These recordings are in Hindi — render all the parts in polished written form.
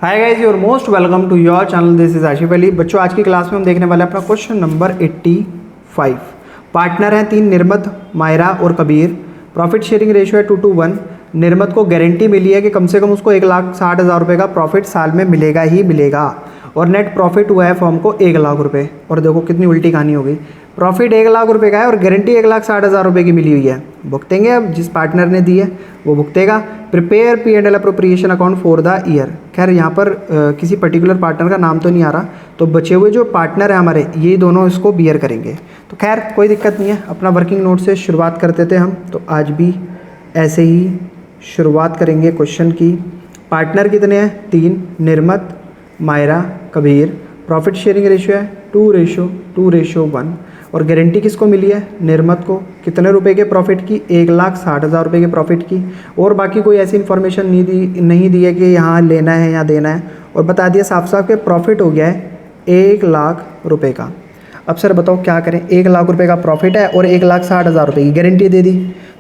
Hi guys, your most welcome to your channel. This is Asif Ali. बच्चों, आज की क्लास में हम देखने वाले हैं अपना क्वेश्चन नंबर 85। पार्टनर हैं 3, निर्मत, मायरा और कबीर। प्रॉफिट शेयरिंग रेशियो है 2:1। निर्मत को गारंटी मिली है कि कम से कम उसको 1,60,000 रुपये का प्रॉफिट साल में मिलेगा ही मिलेगा, और नेट प्रॉफिट हुआ है फर्म को 1,00,000 रुपये। और देखो कितनी उल्टी कहानी हो गई, प्रॉफिट 1,00,000 रुपये का है और गारंटी 1,60,000 रुपये की मिली हुई है। भुगतेंगे, अब जिस पार्टनर ने दी है वो भुगतेगा। Prepare P&L appropriation account for the year. खैर यहाँ पर किसी पर्टिकुलर पार्टनर का नाम तो नहीं आ रहा, तो बचे हुए जो पार्टनर है हमारे, ये दोनों इसको बियर करेंगे। तो खैर कोई दिक्कत नहीं है, अपना वर्किंग नोट से शुरुआत करते थे हम, तो आज भी ऐसे ही शुरुआत करेंगे क्वेश्चन की। पार्टनर कितने हैं? 3, Nirmat, Myra, Kabir. Profit sharing ratio है 2:1, और गारंटी किसको मिली है? निर्मत को। कितने रुपए के प्रॉफिट की? 1,60,000 रुपये के प्रॉफिट की। और बाकी कोई ऐसी इन्फॉर्मेशन नहीं दी है कि यहाँ लेना है या देना है, और बता दिया साफ साफ कि प्रॉफिट हो गया है 1,00,000 रुपये का। अब सर बताओ क्या करें, 1,00,000 रुपये का प्रॉफिट है और 1,60,000 रुपये की गारंटी दे दी,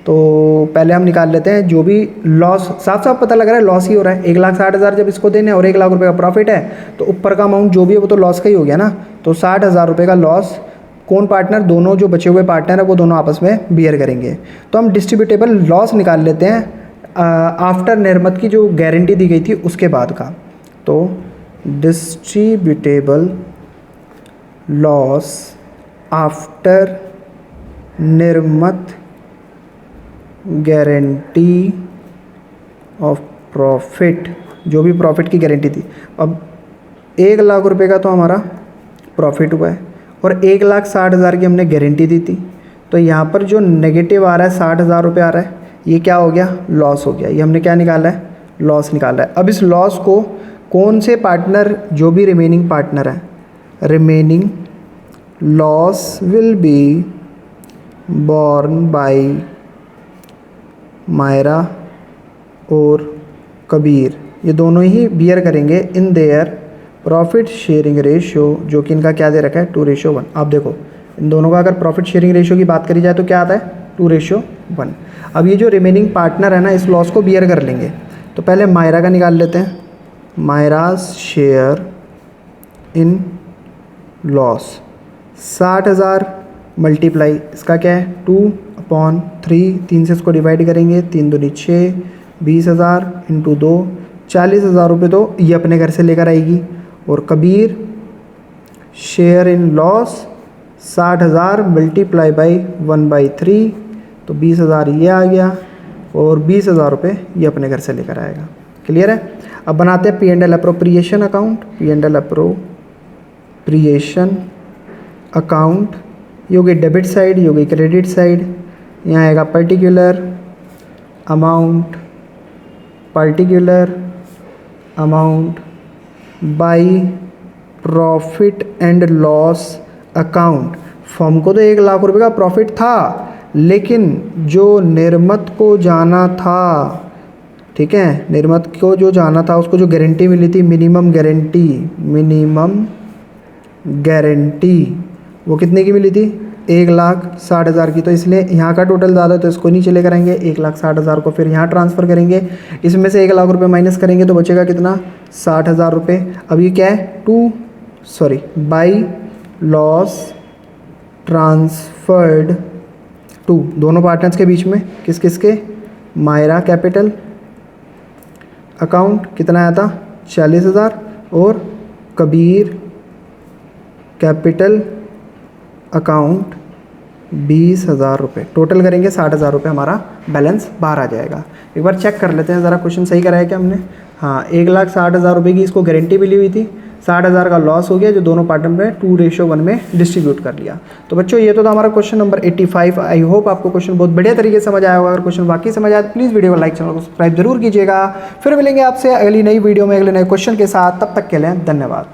तो पहले हम निकाल लेते हैं जो भी लॉस। साफ साफ पता लग रहा है लॉस ही हो रहा है। 1,60,000 जब इसको देने और 1,00,000 रुपये का प्रॉफिट है, तो ऊपर का अमाउंट जो भी है वो तो लॉस का ही हो गया ना। तो 60,000 रुपये का लॉस कौन पार्टनर? दोनों जो बचे हुए पार्टनर है वो दोनों आपस में बियर करेंगे। तो हम डिस्ट्रीब्यूटेबल लॉस निकाल लेते हैं आफ्टर निर्मत की जो गारंटी दी गई थी उसके बाद का। तो distributable loss after Nirmat guarantee of profit, जो भी प्रॉफिट की गारंटी थी। अब 1,00,000 रुपये का तो हमारा प्रॉफिट हुआ है और 1,60,000 की हमने गारंटी दी थी, तो यहाँ पर जो नेगेटिव आ रहा है 60,000 रुपये आ रहा है, ये क्या हो गया? लॉस हो गया। ये हमने क्या निकाला है? लॉस निकाला है। अब इस लॉस को कौन से पार्टनर, जो भी रिमेनिंग पार्टनर है, remaining loss will be borne by Myra और कबीर, ये दोनों ही बियर करेंगे in their profit sharing ratio, जो कि इनका क्या दे रखा है? 2:1। आप देखो इन दोनों का अगर प्रॉफिट शेयरिंग रेशियो की बात करी जाए तो क्या आता है? 2:1। अब ये जो रिमेनिंग पार्टनर है ना, इस लॉस को बियर कर लेंगे। तो पहले मायरा का निकाल लेते हैं। मायराज शेयर इन लॉस 60,000 मल्टीप्लाई इसका क्या है? 2/3। 3 से इसको डिवाइड करेंगे, 3 दूनी 6, 20,000 इंटू 2, 40,000 रुपये तो ये अपने घर से लेकर आएगी। और Kabir share in loss 60,000 multiply by 1/3, तो 20,000 ये आ गया, और 20,000 रुपये ये अपने घर से लेकर आएगा। क्लियर है? अब बनाते हैं P&L appropriation account. P&L appropriation account, ये हो गई डेबिट साइड, ये हो गई क्रेडिट साइड। यहाँ आएगा particular amount by profit and loss account. Firm को तो 1,00,000 रुपये का प्रॉफिट था, लेकिन जो निर्मत को जाना था, ठीक है, निर्मत को जो जाना था, उसको जो गारंटी मिली थी, मिनिमम गारंटी, वो कितने की मिली थी? 1,60,000 की। तो इसलिए यहाँ का टोटल ज़्यादा, तो इसको नीचे लेकर आएंगे, 1,60,000 को फिर यहाँ ट्रांसफ़र करेंगे। इसमें से 1,00,000 रुपये माइनस करेंगे तो बचेगा कितना? 60,000 रुपये। अब ये क्या है? बाई लॉस ट्रांसफर्ड टू, दोनों पार्टनर्स के बीच में, किस किस के? मायरा कैपिटल अकाउंट कितना आया था? 40,000, और कबीर कैपिटल अकाउंट 20,000 रुपये। टोटल करेंगे 60,000 रुपये, हमारा बैलेंस बाहर आ जाएगा। एक बार चेक कर लेते हैं ज़रा, क्वेश्चन सही कराया क्या हमने? हाँ, 1,60,000 रुपये की इसको गारंटी मिली हुई थी, 60,000 का लॉस हो गया जो दोनों पार्टनर में 2:1 में डिस्ट्रीब्यूट कर लिया। तो बच्चों ये तो था हमारा क्वेश्चन नंबर 85। आई होप आपको क्वेश्चन बहुत बढ़िया तरीके से समझ आया होगा। अगर क्वेश्चन वाकई समझ आया तो प्लीज़ वीडियो को लाइक, चैनल को सब्सक्राइब जरूर कीजिएगा। फिर मिलेंगे आपसे अगली नई वीडियो में अगले नए क्वेश्चन के साथ। तब तक के लिए धन्यवाद।